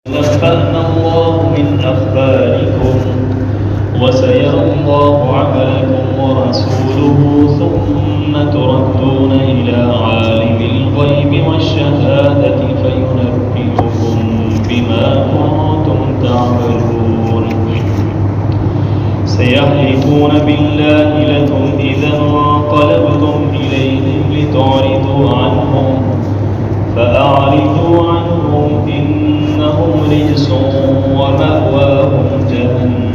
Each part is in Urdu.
نبأنا الله من أخباركم وسيرى الله عملكم ورسوله ثم تردون إلى عالم الغيب والشهادة فينبئكم بما كنتم تعملون سيحلفون بالله لكم إذا انقلبتم إليهم لتعرضوا عنهم فأعرضوا عنهم إنهم رجس ومأواهم جهنم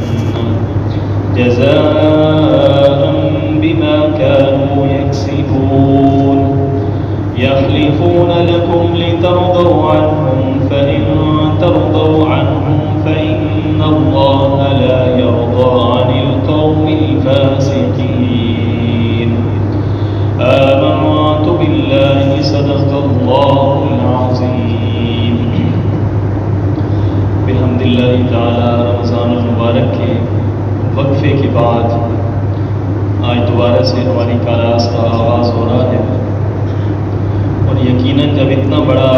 جزاء بما كانوا يكسبون يحلفون لكم لترضوا عنهم فإن ترضوا عنهم فإن الله لا يرضى عن القوم الفاسقين آمنت بالله صدق الله العظيم بحمد اللہ تعالی رمضان المبارک کے وقفے کے بعد آج دوبارہ سے ہماری کلاس کا آغاز ہو رہا ہے اور یقیناً جب اتنا بڑا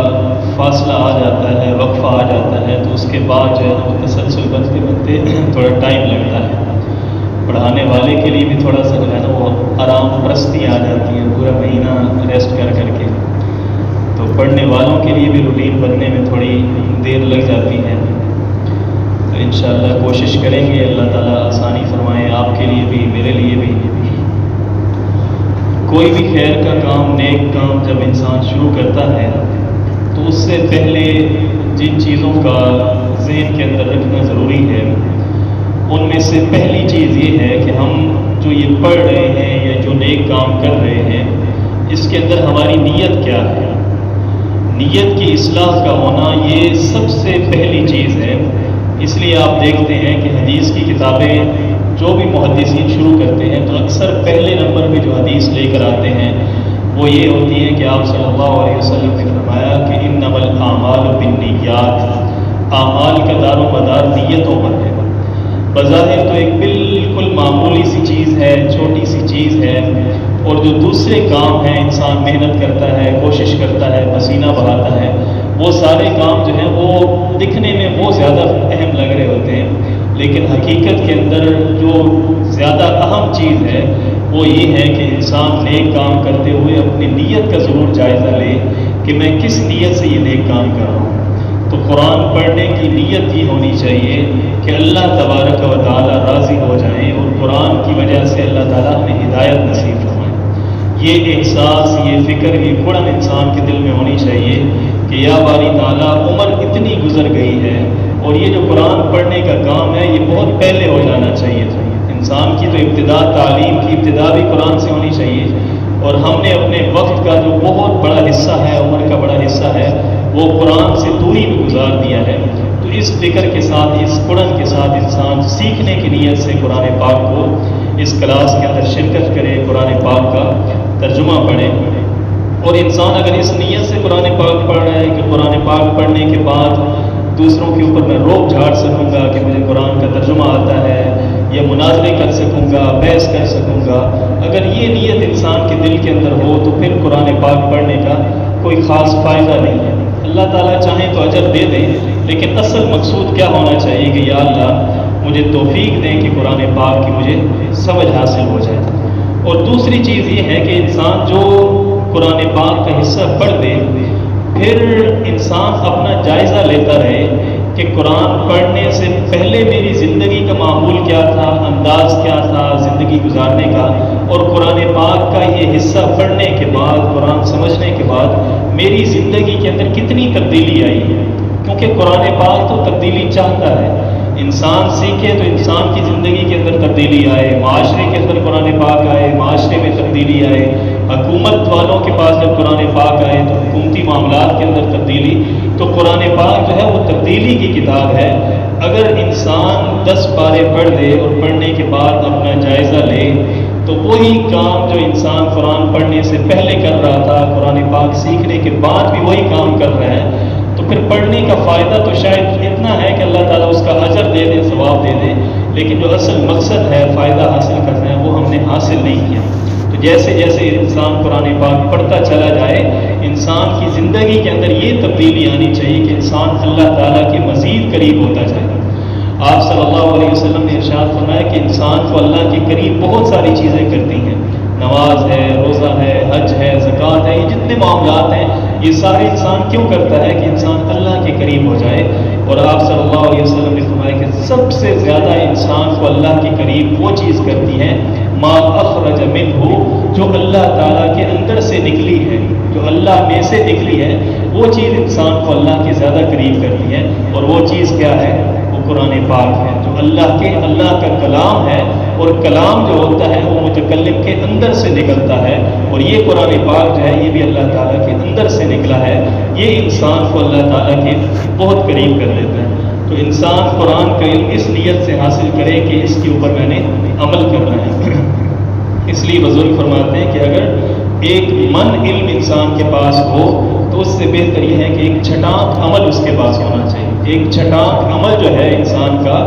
فاصلہ آ جاتا ہے وقفہ آ جاتا ہے تو اس کے بعد جو ہے نا تسلسل بنتے بنتے تھوڑا ٹائم لگتا ہے پڑھانے والے کے لیے بھی تھوڑا سا جو ہے نا وہ آرام پرستی آ جاتی ہے پورا مہینہ ریسٹ کر کے تو پڑھنے والوں کے لیے بھی روٹین بننے میں تھوڑی دیر لگ جاتی ہے تو انشاءاللہ کوشش کریں گے اللہ تعالیٰ آسانی فرمائے آپ کے لیے بھی میرے لیے بھی کوئی بھی خیر کا کام نیک کام جب انسان شروع کرتا ہے تو اس سے پہلے جن چیزوں کا ذہن کے اندر رکھنا ضروری ہے ان میں سے پہلی چیز یہ ہے کہ ہم جو یہ پڑھ رہے ہیں یا جو نیک کام کر رہے ہیں اس کے اندر ہماری نیت کیا ہے نیت کی اصلاح کا ہونا یہ سب سے پہلی چیز ہے اس لیے آپ دیکھتے ہیں کہ حدیث کی کتابیں جو بھی محدثین شروع کرتے ہیں تو اکثر پہلے نمبر میں جو حدیث لے کر آتے ہیں وہ یہ ہوتی ہے کہ آپ صلی اللہ علیہ وسلم نے فرمایا کہ انما الاعمال بالنیات اعمال کا دار و مدار نیتوں پر ہے بظاہر تو ایک بالکل معمولی سی چیز ہے چھوٹی سی چیز ہے اور جو دوسرے کام ہیں انسان محنت کرتا ہے کوشش کرتا ہے پسینہ بہاتا ہے وہ سارے کام جو ہیں وہ دکھنے میں وہ زیادہ اہم لگ رہے ہوتے ہیں لیکن حقیقت کے اندر جو زیادہ اہم چیز ہے وہ یہ ہے کہ انسان نیک کام کرتے ہوئے اپنی نیت کا ضرور جائزہ لے کہ میں کس نیت سے یہ نیک کام کر رہا ہوں تو قرآن پڑھنے کی نیت یہ ہونی چاہیے کہ اللہ تبارک و تعالیٰ راضی ہو جائیں اور قرآن کی وجہ سے اللہ تعالیٰ ہمیں ہدایت نصیب فرمائے یہ احساس یہ فکر یہ قرآن انسان کے دل میں ہونی چاہیے کہ یا باری تعالیٰ عمر اتنی گزر گئی ہے اور یہ جو قرآن پڑھنے کا کام ہے یہ بہت پہلے ہو جانا چاہیے تھا انسان کی تو ابتدا تعلیم کی ابتدا بھی قرآن سے ہونی چاہیے اور ہم نے اپنے وقت کا جو بہت بڑا حصہ ہے عمر کا بڑا حصہ ہے وہ قرآن سے دوری میں گزار دیا ہے تو اس فکر کے ساتھ اس قرآن کے ساتھ انسان سیکھنے کی نیت سے قرآن پاک کو اس کلاس کے اندر شرکت کرے قرآن پاک کا ترجمہ پڑھے اور انسان اگر اس نیت سے قرآن پاک پڑھ رہا ہے کہ قرآن پاک پڑھنے کے بعد دوسروں کے اوپر میں روب جھاڑ سکوں گا کہ مجھے قرآن کا ترجمہ آتا ہے یا مناظرے کر سکوں گا بحث کر سکوں گا اگر یہ نیت انسان کے دل کے اندر ہو تو پھر قرآن پاک پڑھنے کا کوئی خاص فائدہ نہیں ہے اللہ تعالیٰ چاہیں تو اجر دے دیں لیکن اصل مقصود کیا ہونا چاہیے کہ یا اللہ مجھے توفیق دیں کہ قرآن پاک کی مجھے سمجھ حاصل ہو جائے اور دوسری چیز یہ ہے کہ انسان جو قرآن پاک کا حصہ پڑھ دے پھر انسان اپنا جائزہ لیتا رہے کہ قرآن پڑھنے سے پہلے میری زندگی کا معمول کیا تھا انداز کیا تھا زندگی گزارنے کا اور قرآن پاک کا یہ حصہ پڑھنے کے بعد قرآن سمجھنے کے بعد میری زندگی کے اندر کتنی تبدیلی آئی ہے کیونکہ قرآن پاک تو تبدیلی چاہتا ہے انسان سیکھے تو انسان کی زندگی کے اندر تبدیلی آئے معاشرے کے اندر قرآن پاک آئے معاشرے میں تبدیلی آئے حکومت والوں کے پاس جب قرآن پاک آئے تو حکومتی معاملات کے اندر تبدیلی تو قرآن پاک جو ہے وہ تبدیلی کی کتاب ہے اگر انسان 10 پارے پڑھ لے اور پڑھنے کے بعد اپنا جائزہ لے تو وہی کام جو انسان قرآن پڑھنے سے پہلے کر رہا تھا قرآن پاک سیکھنے کے بعد بھی وہی کام کر رہا ہے تو پھر پڑھنے کا فائدہ تو شاید اتنا ہے کہ اللہ تعالیٰ اس کا اجر دے دے ثواب دے دے لیکن جو اصل مقصد ہے فائدہ حاصل کرنا ہے وہ ہم نے حاصل نہیں کیا تو جیسے جیسے انسان قرآن پاک پڑھتا چلا جائے انسان کی زندگی کے اندر یہ تبدیلی آنی چاہیے کہ انسان اللہ تعالیٰ کے مزید قریب ہوتا جائے گا۔ آپ صلی اللہ علیہ وسلم نے ارشاد فرمایا کہ انسان کو اللہ کے قریب بہت ساری چیزیں کرتی ہیں، نماز ہے، روزہ ہے، حج ہے، زکوٰۃ ہے، یہ جتنے معاملات ہیں یہ سارے انسان کیوں کرتا ہے کہ انسان اللہ کے قریب ہو جائے۔ اور آپ صلی اللہ علیہ وسلم نے فرمایا کہ سب سے زیادہ انسان کو اللہ کے قریب وہ چیز کرتی ہے ما اخرج منہ، جو اللہ تعالیٰ کے اندر سے نکلی ہے، جو اللہ میں سے نکلی ہے، وہ چیز انسان کو اللہ کے زیادہ قریب کرتی ہے۔ اور وہ چیز کیا ہے؟ وہ قرآن پاک ہے، جو اللہ کا کلام ہے، اور کلام جو ہوتا ہے وہ متکلم کے اندر سے نکلتا ہے، اور یہ قرآن پاک جو ہے یہ بھی اللہ تعالیٰ کے اندر سے نکلا ہے۔ یہ انسان کو اللہ تعالیٰ کے بہت قریب کر دیتا ہے۔ تو انسان قرآن کا علم اس نیت سے حاصل کرے کہ اس کے اوپر میں نے عمل کرنا ہے۔ اس لیے بزرگ فرماتے ہیں کہ اگر ایک من علم انسان کے پاس ہو تو اس سے بہتر یہ ہے کہ ایک چھٹانک عمل اس کے پاس ہونا چاہیے۔ ایک چھٹانک عمل جو ہے انسان کا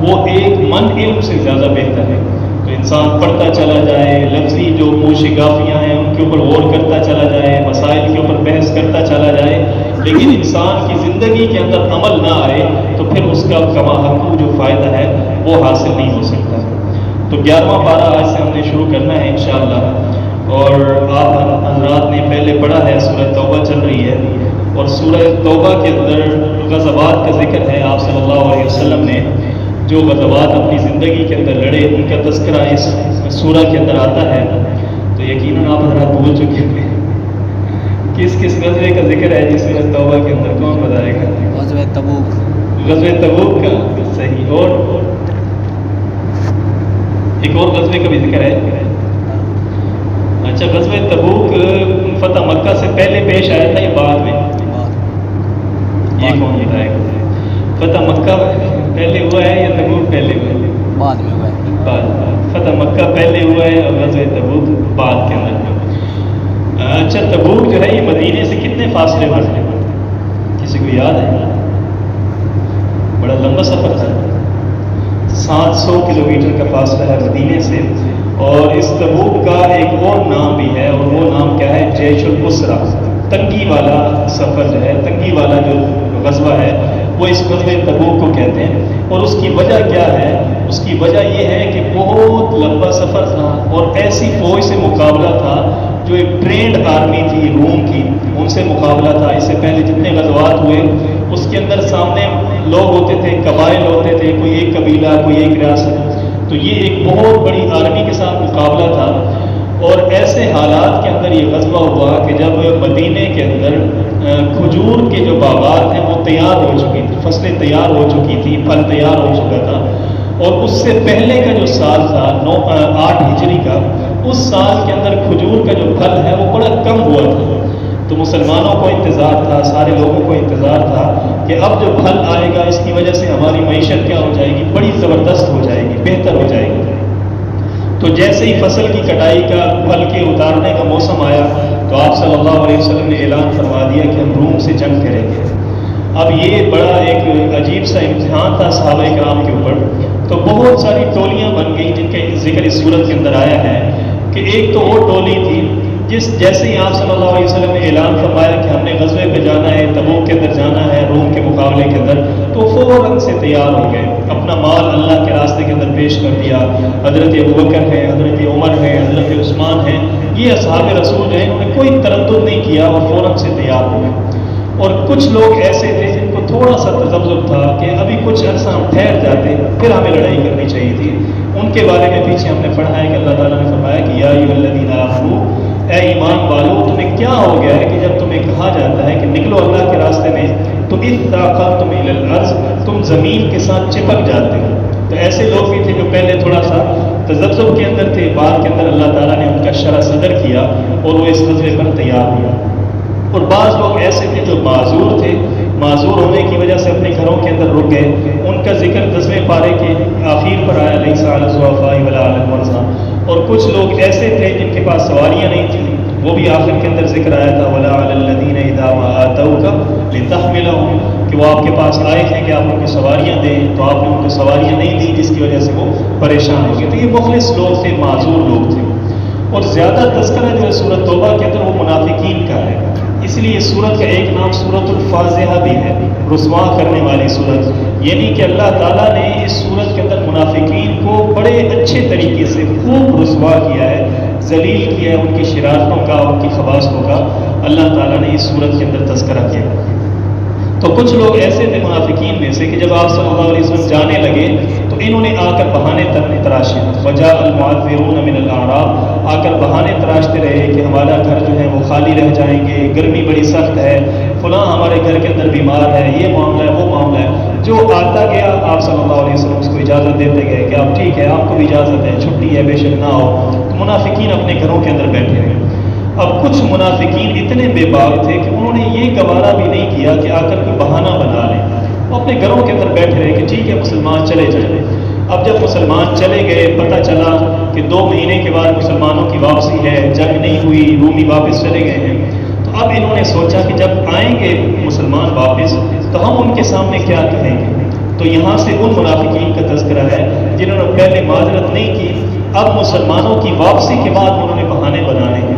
وہ ایک من علم سے زیادہ بہتر ہے۔ تو انسان پڑھتا چلا جائے، لفظی جو موشگافیاں ہیں ان کے اوپر غور کرتا چلا جائے، مسائل کے اوپر بحث کرتا چلا جائے، لیکن انسان کی زندگی کے اندر عمل نہ آئے تو پھر اس کا کما حقوق جو فائدہ ہے وہ حاصل نہیں ہو سکتا۔ تو 11واں پارہ آج سے ہم نے شروع کرنا ہے انشاءاللہ، اور آپ حضرات نے پہلے پڑھا ہے سورہ توبہ چل رہی ہے، اور سورہ توبہ کے اندر غزوات کا ذکر ہے۔ آپ صلی اللہ علیہ وسلم نے جو غزوات اپنی زندگی کے اندر لڑے ان کا تذکرہ اس سورہ کے اندر آتا ہے۔ تو یقیناً آپ حضرات بھول چکے ہیں کس کس غزوے کا ذکر ہے جس سورہ توبہ کے اندر، کون بتائے گا؟ غزوہ تبوک۔ غزوہ تبوک کا صحیح، اور ایک اور غزوے کا بھی ذکر ہے۔ اچھا، غزوہ تبوک فتح مکہ سے پہلے پیش آیا تھا یا بعد میں؟ یہ کون بتائے گا؟ فتح مکہ پہلے ہوا ہے یا تبوک پہلے ہوا ہے؟ بعد میں ہوا ہے۔ بعد۔ فتح مکہ پہلے ہوا ہے اور غزوہ تبوک بعد کے اندر ہوا۔ اچھا، تبوک جو ہے یہ مدینے سے کتنے فاصلے پر ہے؟ کسی کو یاد ہے؟ بڑا لمبا سفر تھا، 700 کلومیٹر کا فاصلہ ہے مدینے سے۔ اور اس تبوک کا ایک اور نام بھی ہے، اور وہ نام کیا ہے؟ جیش العسرہ، تنگی والا سفر جو ہے، تنگی والا جو غزوہ ہے وہ اس غزوہ تبوک کو کہتے ہیں۔ اور اس کی وجہ کیا ہے؟ اس کی وجہ یہ ہے کہ بہت لمبا سفر تھا اور ایسی فوج سے مقابلہ تھا جو ایک ٹرینڈ آرمی تھی روم کی، ان سے مقابلہ تھا۔ اس سے پہلے جتنے غزوات ہوئے اس کے اندر سامنے لوگ ہوتے تھے، قبائل ہوتے تھے، کوئی ایک قبیلہ، کوئی ایک ریاست، تو یہ ایک بہت بڑی آرمی کے ساتھ مقابلہ تھا۔ اور ایسے حالات کے اندر یہ غزوہ ہوا کہ جب مدینے کے اندر کھجور کے جو باغات ہیں وہ تیار ہو چکی تھی، فصلیں تیار ہو چکی تھی، پھل تیار ہو چکا تھا، اور اس سے پہلے کا جو سال تھا 8 ہجری کا، اس سال کے اندر کھجور کا جو پھل ہے وہ بڑا کم ہوا تھا۔ تو مسلمانوں کو انتظار تھا، سارے لوگوں کو انتظار تھا کہ اب جو پھل آئے گا اس کی وجہ سے ہماری معیشت کیا ہو جائے گی؟ بڑی زبردست ہو جائے گی، بہتر ہو جائے گی۔ تو جیسے ہی فصل کی کٹائی کا، پھل کے اتارنے کا موسم آیا تو آپ صلی اللہ علیہ وسلم نے اعلان فرما دیا کہ ہم روم سے جنگ کریں گے۔ اب یہ بڑا ایک عجیب سا امتحان تھا صحابہ کرام کے اوپر۔ تو بہت ساری ٹولیاں بن گئیں جن کا ذکر اس صورت کے اندر آیا ہے کہ ایک تو وہ ٹولی تھی جیسے ہی آپ صلی اللہ علیہ وسلم نے اعلان فرمایا کہ ہم نے غزوے پہ جانا ہے، تبوک کے اندر جانا ہے، روم کے مقابلے کے اندر، تو فوراً سے تیار ہو گئے، اپنا مال اللہ کے راستے کے اندر پیش کر دیا۔ حضرت ابوبکر ہے، حضرت عمر ہے، حضرت عثمان ہے، یہ اصحاب رسول ہیں، انہوں نے کوئی تردد نہیں کیا اور فوراً سے تیار ہو گئے۔ اور کچھ لوگ ایسے تھے جن کو تھوڑا سا تذبذب تھا کہ ابھی کچھ عرصہ ہم ٹھہر جاتے، پھر ہمیں لڑائی کرنی چاہیے تھی۔ ان کے بارے میں پیچھے ہم نے پڑھا ہے کہ اللہ تعالیٰ نے فرمایا کہ یا ایھا الذین آمنوا، اے ایمان والو، تمہیں کیا ہو گیا ہے کہ جب تمہیں کہا جاتا ہے کہ نکلو اللہ کے راستے میں تو اثاقلتم الی الارض، تم زمین کے ساتھ چپک جاتے ہو۔ تو ایسے لوگ بھی تھے جو پہلے تھوڑا سا تذبذب کے اندر تھے، بعد کے اندر اللہ تعالیٰ نے ان کا شرح صدر کیا اور وہ اس غزوے پر تیار ہوا۔ اور بعض لوگ ایسے تھے جو معذور تھے، معذور ہونے کی وجہ سے اپنے گھروں کے اندر رک گئے، ان کا ذکر 10ویں پارے کے آخر پر آیا، لیس علی الضعفاء ولا علی المرضى۔ اور کچھ لوگ ایسے تھے جن کے پاس سواریاں نہیں تھیں، وہ بھی آخر کے اندر ذکر آیا تھا، ولا علی الذین اذا ما آتوک لتحملهم، کہ وہ آپ کے پاس آئے ہیں کہ آپ ان کو سواریاں دیں، تو آپ نے ان کو سواریاں نہیں دیں جس کی وجہ سے وہ پریشان ہو گئے۔ تو یہ مخلص لوگ تھے، معذور لوگ تھے۔ اور زیادہ تذکرہ جو ہے سورۃ توبہ کے اندر وہ منافقین کا ہے۔ اس لیے اس صورت کا ایک نام صورت الفاضحہ بھی ہے، رسوا کرنے والی صورت، یعنی کہ اللہ تعالیٰ نے اس صورت کے اندر منافقین کو بڑے اچھے طریقے سے خوب رسوا کیا ہے، ذلیل کیا ہے، ان کی شرارتوں کا، ان کی خباثتوں کا اللہ تعالیٰ نے اس صورت کے اندر تذکرہ کیا۔ تو کچھ لوگ ایسے تھے منافقین میں سے کہ جب آپ صلی اللہ علیہ وسلم جانے لگے تو انہوں نے آ کر بہانے تراشے، وجاء المعذرون من الاعراب، آ کر بہانے تراشتے رہے کہ ہمارا گھر جو ہے وہ خالی رہ جائیں گے، گرمی بڑی سخت ہے، فلاں ہمارے گھر کے اندر بیمار ہے، یہ معاملہ ہے، وہ معاملہ ہے۔ جو آتا گیا آپ صلی اللہ علیہ وسلم اس کو اجازت دیتے گئے کہ آپ ٹھیک ہے، آپ کو بھی اجازت ہے، چھٹی ہے، بے شک نہ ہو۔ تو منافقین اپنے گھروں کے اندر بیٹھے رہے۔ اب کچھ منافقین اتنے بے باک تھے کہ انہوں نے یہ گوارا بھی نہیں کیا کہ آ کر کوئی بہانہ بنا لیں، وہ اپنے گھروں کے اندر بیٹھے رہے کہ ٹھیک ہے مسلمان چلے جائیں۔ اب جب مسلمان چلے گئے، پتہ چلا کہ 2 مہینے کے بعد مسلمانوں کی واپسی ہے، جنگ نہیں ہوئی، رومی واپس چلے گئے ہیں، تو اب انہوں نے سوچا کہ جب آئیں گے مسلمان واپس تو ہم ان کے سامنے کیا کہیں گے۔ تو یہاں سے ان منافقین کا تذکرہ ہے جنہوں نے پہلے معذرت نہیں کی، اب مسلمانوں کی واپسی کے بعد انہوں نے بہانے بنانے ہیں۔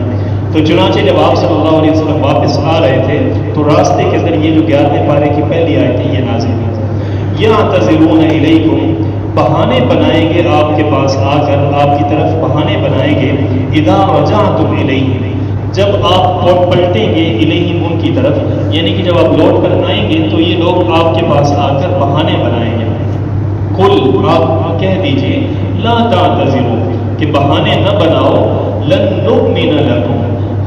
تو چنانچہ جب آپ صلی اللہ علیہ وسلم واپس آ رہے تھے تو راستے کے اندر یہ جو 11ویں پارے کی پہلی آیتیں یہ نازل ہوئی، یعتذرون الیکم، بہانے بنائیں گے آپ کے پاس آ کر، آپ کی طرف بہانے بنائیں گے، اذا رجعتم الیہم، جب آپ پلٹیں گے الیہم ان کی طرف، یعنی کہ جب آپ لوٹ کر آئیں گے تو یہ لوگ آپ کے پاس آ کر بہانے بنائیں گے۔ قل، آپ کہہ دیجئے، لا تعتذروا، کہ بہانے نہ بناؤ، لن نؤمن لکم،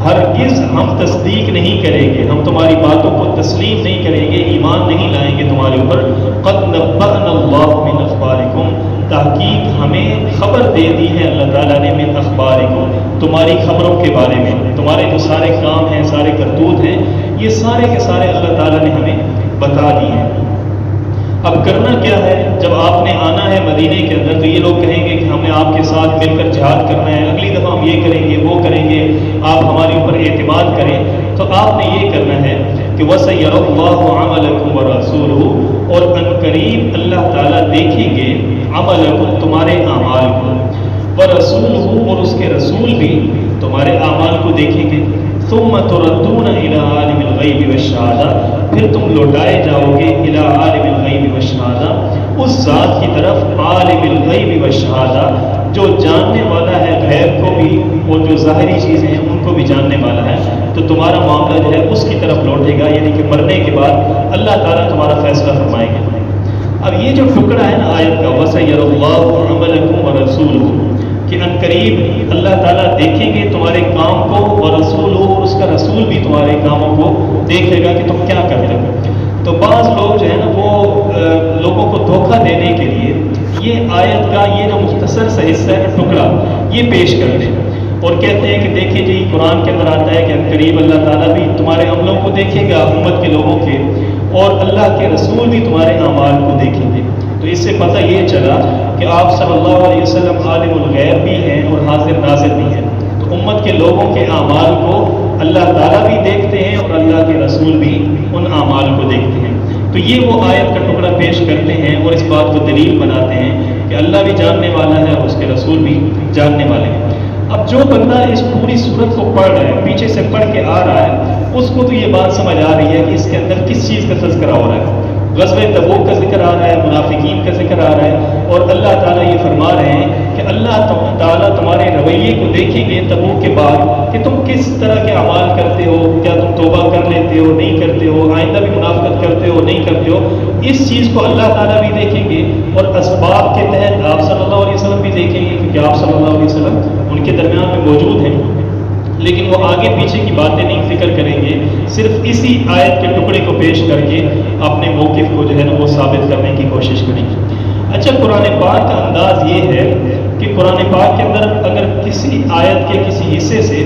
ہرگز ہم تصدیق نہیں کریں گے، ہم تمہاری باتوں کو تسلیم نہیں کریں گے، ایمان نہیں لائیں گے تمہارے اوپر۔ قد نبأنا اللہ من اخبارکم، تحقیق ہمیں خبر دے دی ہے اللہ تعالیٰ نے، من اخبارکم، تمہاری خبروں کے بارے میں، تمہارے جو سارے کام ہیں، سارے کرتوت ہیں، یہ سارے کے سارے اللہ تعالیٰ نے ہمیں بتا دیے ہیں۔ اب کرنا کیا ہے، جب آپ نے آنا ہے مدینے کے اندر تو یہ لوگ کہیں گے کہ ہم نے آپ کے ساتھ مل کر جہاد کرنا ہے، اگلی دفعہ ہم یہ کریں گے، وہ کریں گے، آپ ہمارے اوپر اعتماد کریں۔ تو آپ نے یہ کرنا ہے کہ وَسَيَرَى اللَّهُ عَمَلَكُمْ وَرَسُولُهُ، اور عنقریب اللہ تعالیٰ دیکھیں گے عملکم، تمہارے اعمال کو، وَرَسُولُهُ، اور اس کے رسول بھی تمہارے اعمال کو دیکھیں گے۔ ثم تردون الى عالم الغیب والشہادہ، پھر تم لوٹائے جاؤ گے الى عالم الغیب والشہادہ، اس ذات کی طرف عالم الغیب والشہادہ جو جاننے والا ہے غیب کو بھی اور جو ظاہری چیزیں ہیں ان کو بھی جاننے والا ہے۔ تو تمہارا معاملہ جو ہے اس کی طرف لوٹے گا، یعنی کہ مرنے کے بعد اللہ تعالیٰ تمہارا فیصلہ فرمائیں گے۔ اب یہ جو ٹکڑا ہے نا آیت کا، وَسَيَرَى اللَّهُ عَمَلَكُمْ وَرَسُولُهُ، کہ ان قریب اللہ تعالیٰ دیکھیں گے تمہارے کام کو، ورسول ہو، اور اس کا رسول بھی تمہارے کاموں کو دیکھے گا کہ تم کیا کرتے ہو۔ تو بعض لوگ جو ہے نا وہ لوگوں کو دھوکہ دینے کے لیے یہ آیت کا یہ جو مختصر سا حصہ ہے ٹکڑا یہ پیش کرتے ہیں اور کہتے ہیں کہ دیکھیں جی قرآن کے اندر آتا ہے کہ ان قریب اللہ تعالیٰ بھی تمہارے عملوں کو دیکھے گا، امت کے لوگوں کے، اور اللہ کے رسول بھی تمہارے اعمال کو دیکھیں گے۔ تو اس سے پتہ یہ چلا کہ آپ صلی اللہ علیہ وسلم عالم الغیب بھی ہیں اور حاضر ناظر بھی ہیں، تو امت کے لوگوں کے اعمال کو اللہ تعالیٰ بھی دیکھتے ہیں اور اللہ کے رسول بھی ان اعمال کو دیکھتے ہیں۔ تو یہ وہ آیت کا ٹکڑا پیش کرتے ہیں اور اس بات کو دلیل بناتے ہیں کہ اللہ بھی جاننے والا ہے اور اس کے رسول بھی جاننے والے ہیں۔ اب جو بندہ اس پوری صورت کو پڑھ رہا ہے، پیچھے سے پڑھ کے آ رہا ہے، اس کو تو یہ بات سمجھ آ رہی ہے کہ اس کے اندر کس چیز کا تذکرہ ہو رہا ہے۔ غزوہ تبوک کا ذکر آ رہا ہے، منافقین کا ذکر آ رہا ہے، اور اللہ تعالیٰ یہ فرما رہے ہیں کہ اللہ تعالیٰ تمہارے رویے کو دیکھیں گے تبوک کے بعد کہ تم کس طرح کے اعمال کرتے ہو، کیا تم توبہ کر لیتے ہو، نہیں کرتے ہو، آئندہ بھی منافقت کرتے ہو، نہیں کرتے ہو۔ اس چیز کو اللہ تعالیٰ بھی دیکھیں گے اور اسباب کے تحت آپ صلی اللہ علیہ وسلم بھی دیکھیں گے، کیونکہ آپ صلی اللہ علیہ وسلم ان کے درمیان میں موجود ہیں، لیکن وہ آگے پیچھے کی باتیں نہیں ذکر کریں گے، صرف اسی آیت کے ٹکڑے کو پیش کر کے اپنے موقف کو جو ہے نا وہ ثابت کرنے کی کوشش کریں گے۔ اچھا، قرآن پاک کا انداز یہ ہے کہ قرآن پاک کے اندر اگر کسی آیت کے کسی حصے سے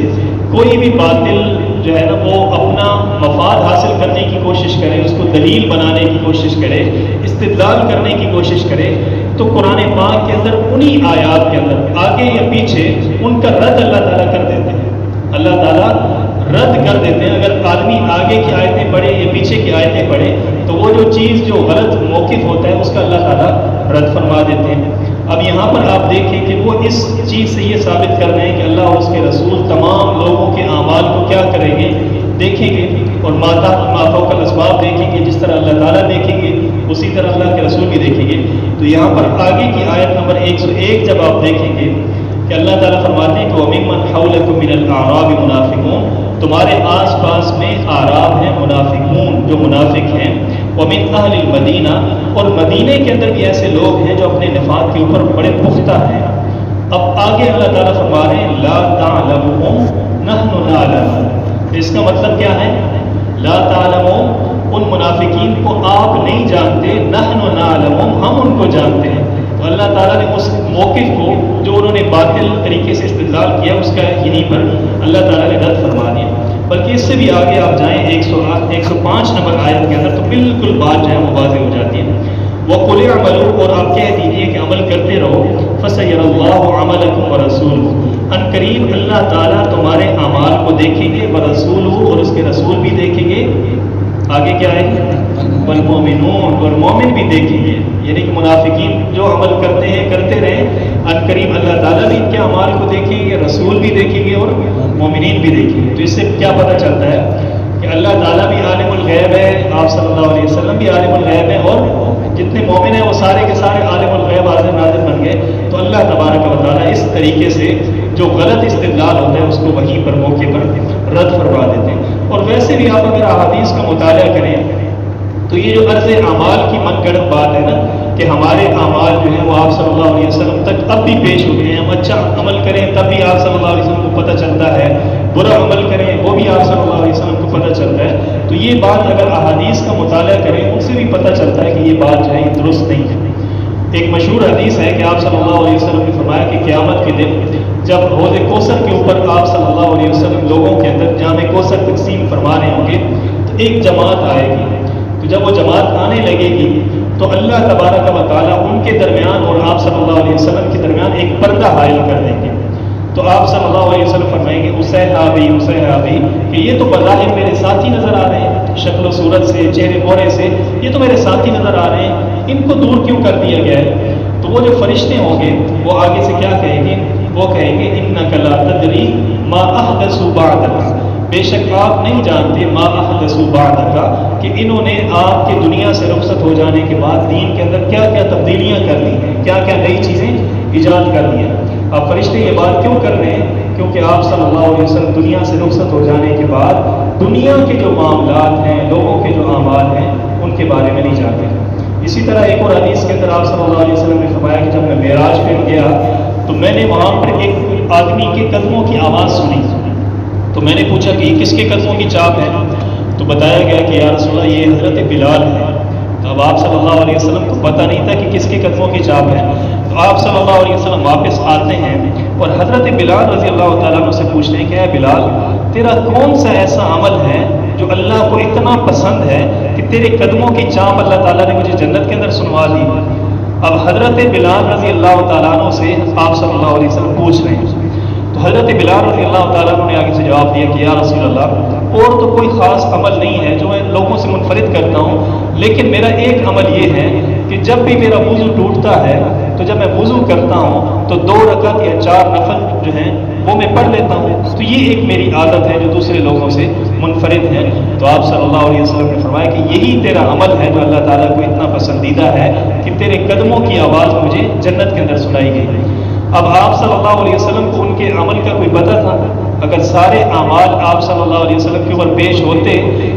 کوئی بھی باطل جو ہے نا وہ اپنا مفاد حاصل کرنے کی کوشش کرے، اس کو دلیل بنانے کی کوشش کرے، استدلال کرنے کی کوشش کرے، تو قرآن پاک کے اندر انہی آیات کے اندر آگے یا پیچھے ان کا رد اللہ تعالیٰ کر دیتے ہیں۔ اللہ تعالیٰ رد کر دیتے ہیں۔ اگر آدمی آگے کی آیتیں پڑھے یا پیچھے کی آیتیں پڑھے تو وہ جو چیز جو غلط موقف ہوتا ہے اس کا اللہ تعالیٰ رد فرما دیتے ہیں۔ اب یہاں پر آپ دیکھیں کہ وہ اس چیز سے یہ ثابت کر رہے ہیں کہ اللہ اور اس کے رسول تمام لوگوں کے اعمال کو کیا کریں گے، دیکھیں گے۔ اور ماتا فوق الاسباب دیکھیں گے، جس طرح اللہ تعالیٰ دیکھیں گے اسی طرح اللہ کے رسول بھی دیکھیں گے۔ تو یہاں پر آگے کی آیت نمبر 101 جب آپ دیکھیں گے کہ اللہ تعالیٰ فرماتے ہیں کہ وَمِمَّنْ حَوْلَكُم مِّنَ الْأَعْرَابِ مُنَافِقُونَ، تمہارے آس پاس میں اعراب ہیں منافقون جو منافق ہیں، وَمِنْ أَهْلِ الْمَدِينَةِ، اور مدینے کے اندر بھی ایسے لوگ ہیں جو اپنے نفاق کے اوپر بڑے پختہ ہیں۔ اب آگے اللہ تعالیٰ فرما رہے ہیں لا تعلمهم نحن نعلم، اس کا مطلب کیا ہے؟ لا تعلمون، ان منافقین کو آپ نہیں جانتے، نحن نعلمهم، ہم ان کو جانتے ہیں۔ تو اللہ تعالیٰ نے اس موقف کو جو انہوں نے باطل طریقے سے استدلال کیا اس کا یہیں پر اللہ تعالیٰ نے رد فرما دیا۔ بلکہ اس سے بھی آگے آپ جائیں 105 نمبر آیت کے اندر تو بالکل بات جو ہے وہ واضح ہو جاتی ہے۔ وَقُلِ اعْمَلُوا، اور آپ کہہ دیجئے کہ عمل کرتے رہو، فَسَيَرَ اللَّهُ عَمَلَكُمْ وَرَسُولُهُ، ان قریب اللہ تعالیٰ تمہارے اعمال کو دیکھیں گے، وَرَسُولُهُ، اور اس کے رسول بھی دیکھیں گے۔ آگے کیا ہے؟ وَالْمُؤْمِنُونَ، اور مومن بھی دیکھیں گے، یعنی کہ منافقین جو عمل کرتے ہیں کرتے رہیں، ان قریب اللہ تعالیٰ بھی ان کے اعمال کو دیکھیں گے، رسول بھی دیکھیں گے اور مومنین بھی دیکھیں گے۔ تو اس سے کیا پتہ چلتا ہے کہ اللہ تعالیٰ بھی عالم الغیب ہے، آپ صلی اللہ علیہ وسلم بھی عالم الغیب ہے، اور جتنے مومن ہیں وہ سارے کے سارے عالم الغیب حاضر ناظر بن گئے۔ تو اللہ تبارک و تعالیٰ اس طریقے سے جو غلط استدلال ہوتا ہے اس کو وہیں پر موقع پر رد فرما دیتے ہیں۔ اور ویسے بھی آپ اگر احادیث کا مطالعہ کریں تو یہ جو عرض اعمال کی من گڑت بات ہے نا کہ ہمارے اعمال جو ہیں وہ آپ صلی اللہ علیہ وسلم تک اب بھی پیش ہو گئے ہیں، ہم اچھا عمل کریں تب بھی آپ صلی اللہ علیہ وسلم کو پتہ چلتا ہے، برا عمل کریں وہ بھی آپ صلی اللہ علیہ وسلم کو پتہ چلتا ہے۔ تو یہ بات اگر احادیث کا مطالعہ کریں ان سے بھی پتہ چلتا ہے کہ یہ بات جو ہے یہ درست نہیں ہے۔ ایک مشہور حدیث ہے کہ آپ صلی اللہ علیہ وسلم نے فرمایا کہ قیامت کے دن جب حوض کوثر کے اوپر آپ صلی اللہ علیہ وسلم لوگوں کے اندر جام کوثر تقسیم فرمانے ہوں گے تو ایک جماعت آئے گی، تو جب وہ جماعت آنے لگے گی تو اللہ تبارک و تعالیٰ ان کے درمیان اور آپ صلی اللہ علیہ وسلم کے درمیان ایک پردہ حائل کر دیں گے۔ تو آپ صلی اللہ علیہ وسلم فرمائیں گے اصحابی کہ یہ تو بظاہر میرے ساتھی نظر آ رہے ہیں، شکل و صورت سے، چہرے بورے سے یہ تو میرے ساتھی نظر آ رہے ہیں، ان کو دور کیوں کر دیا گیا ہے؟ تو وہ جو فرشتے ہوں گے وہ آگے سے کیا کہیں گے؟ وہ کہیں گے انک لا تدری ما احدثوا بعدک، بے شک آپ نہیں جانتے ما احدثوا بعدک کہ انہوں نے آپ کے دنیا سے رخصت ہو جانے کے بعد دین کے اندر کیا کیا تبدیلیاں کر لی ہیں، کیا کیا نئی چیزیں ایجاد کر لی ہیں۔ اب فرشتے یہ بات کیوں کر رہے ہیں؟ کیونکہ آپ صلی اللہ علیہ وسلم دنیا سے رخصت ہو جانے کے بعد دنیا کے جو معاملات ہیں، لوگوں کے جو اعمال ہیں ان کے بارے میں نہیں جانتے۔ اسی طرح ایک اور حدیث کے اندر آپ صلی اللہ علیہ وسلم نے فرمایا کہ جب میں معراج پہ گیا تو میں نے وہاں پر ایک آدمی کے قدموں کی آواز سنی، تو میں نے پوچھا کہ یہ کس کے قدموں کی چاپ ہے؟ تو بتایا گیا کہ یا رسول اللہ یہ حضرت بلال ہے۔ تو اب آپ صلی اللہ علیہ وسلم کو پتہ نہیں تھا کہ کس کے قدموں کی چاپ ہے۔ تو آپ صلی اللہ علیہ وسلم واپس آتے ہیں اور حضرت بلال رضی اللہ تعالیٰ عنہ سے پوچھتے ہیں کہ اے بلال تیرا کون سا ایسا عمل ہے جو اللہ کو اتنا پسند ہے کہ تیرے قدموں کی چاپ اللہ تعالیٰ نے مجھے جنت کے اندر سنوا دی؟ اب حضرت بلال رضی اللہ تعالیٰ عنہ سے آپ صلی اللہ علیہ وسلم پوچھ رہے ہیں۔ تو حضرت بلال رضی اللہ تعالیٰ عنہ نے آگے سے جواب دیا کہ یا رسول اللہ اور تو کوئی خاص عمل نہیں ہے جو میں لوگوں سے منفرد کرتا ہوں، لیکن میرا ایک عمل یہ ہے کہ جب بھی میرا وضو ٹوٹتا ہے تو جب میں وضو کرتا ہوں تو 2 رکعت یا 4 نفل جو ہیں وہ میں پڑھ لیتا ہوں۔ تو یہ ایک میری عادت ہے جو دوسرے لوگوں سے منفرد ہے۔ تو آپ صلی اللہ علیہ وسلم نے فرمایا کہ یہی تیرا عمل ہے جو اللہ تعالیٰ کو اتنا پسندیدہ ہے کہ تیرے قدموں کی آواز مجھے جنت کے اندر سنائی گئی۔ اب آپ صلی اللہ علیہ وسلم کو ان کے عمل کا کوئی پتہ تھا؟ اگر سارے اعمال آپ صلی اللہ علیہ وسلم کے اوپر پیش ہوتے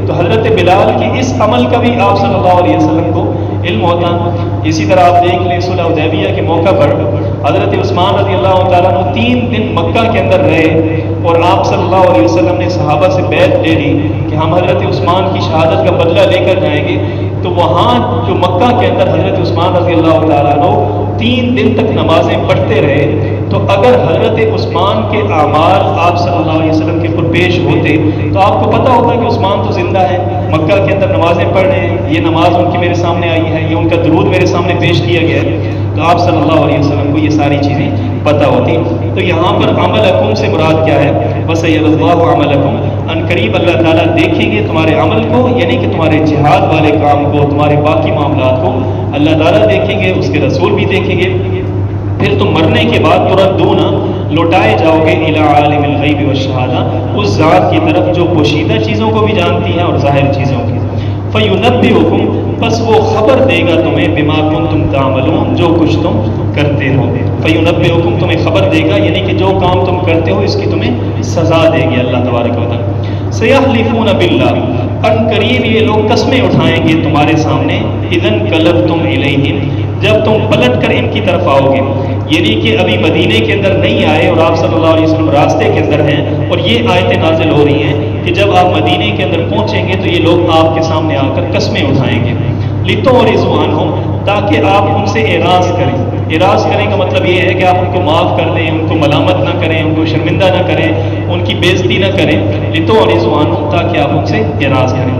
تو حضرت بلال کے اس عمل کا بھی آپ صلی اللہ علیہ وسلم کو علم ہوتا۔ اسی طرح آپ دیکھ لیں صلح حدیبیہ کے موقع پر حضرت عثمان رضی اللہ تعالیٰ عنہ 3 دن مکہ کے اندر رہے اور آپ صلی اللہ علیہ وسلم نے صحابہ سے بیعت لے لی کہ ہم حضرت عثمان کی شہادت کا بدلہ لے کر جائیں گے۔ تو وہاں جو مکہ کے اندر حضرت عثمان رضی اللہ تعالیٰ عنہ 3 دن تک نمازیں پڑھتے رہے۔ تو اگر حضرت عثمان کے اعمال آپ صلی اللہ علیہ وسلم کے اوپر پیش ہوتے تو آپ کو پتہ ہوتا کہ عثمان تو زندہ ہے، مکہ کے اندر نمازیں پڑھ رہے ہیں، یہ نماز ان کی میرے سامنے آئی ہے، یہ ان کا درود میرے سامنے پیش کیا گیا ہے، تو آپ صلی اللہ علیہ وسلم کو یہ ساری چیزیں پتہ ہوتی۔ تو یہاں پر عملکم سے مراد کیا ہے؟ وَسَيَرَ اللَّهُ عَمَلَكُمْ، ان قریب اللہ تعالیٰ دیکھیں گے تمہارے عمل کو، یعنی کہ تمہارے جہاد والے کام کو، تمہارے باقی معاملات کو اللہ تعالیٰ دیکھیں گے، اس کے رسول بھی دیکھیں گے۔ پھر تم مرنے کے بعد تردون لوٹائے جاؤ گے الی عالم الغیب والشہادہ، اس ذات کی طرف جو پوشیدہ چیزوں کو بھی جانتی ہے اور ظاہر چیزوں کی۔ فینبئکم، پس وہ خبر دے گا تمہیں بما کنتم تعملون، جو کچھ تم کرتے ہو۔ فینبئکم، تمہیں خبر دے گا، یعنی کہ جو کام تم کرتے ہو اس کی تمہیں سزا دے گی اللہ تبارک و تعالی۔ سیحلفون باللہ، ان قریب یہ لوگ قسمیں اٹھائیں گے تمہارے سامنے، اذا انقلبتم الیہم، جب تم پلٹ کر ان کی طرف آؤ گے، یعنی کہ ابھی مدینے کے اندر نہیں آئے اور آپ صلی اللہ علیہ وسلم راستے کے اندر ہیں، اور یہ آیتیں نازل ہو رہی ہیں کہ جب آپ مدینے کے اندر پہنچیں گے تو یہ لوگ آپ کے سامنے آ کر قسمیں اٹھائیں گے، لتعرضوا عنہم، تاکہ آپ ان سے اعراض کریں۔ اعراض کرنے کا مطلب یہ ہے کہ آپ ان کو معاف کر دیں، ان کو ملامت نہ کریں، ان کو شرمندہ نہ کریں، ان کی بےزتی نہ کریں، لتعرضوا عنہم، تاکہ آپ ان سے اعراض کریں۔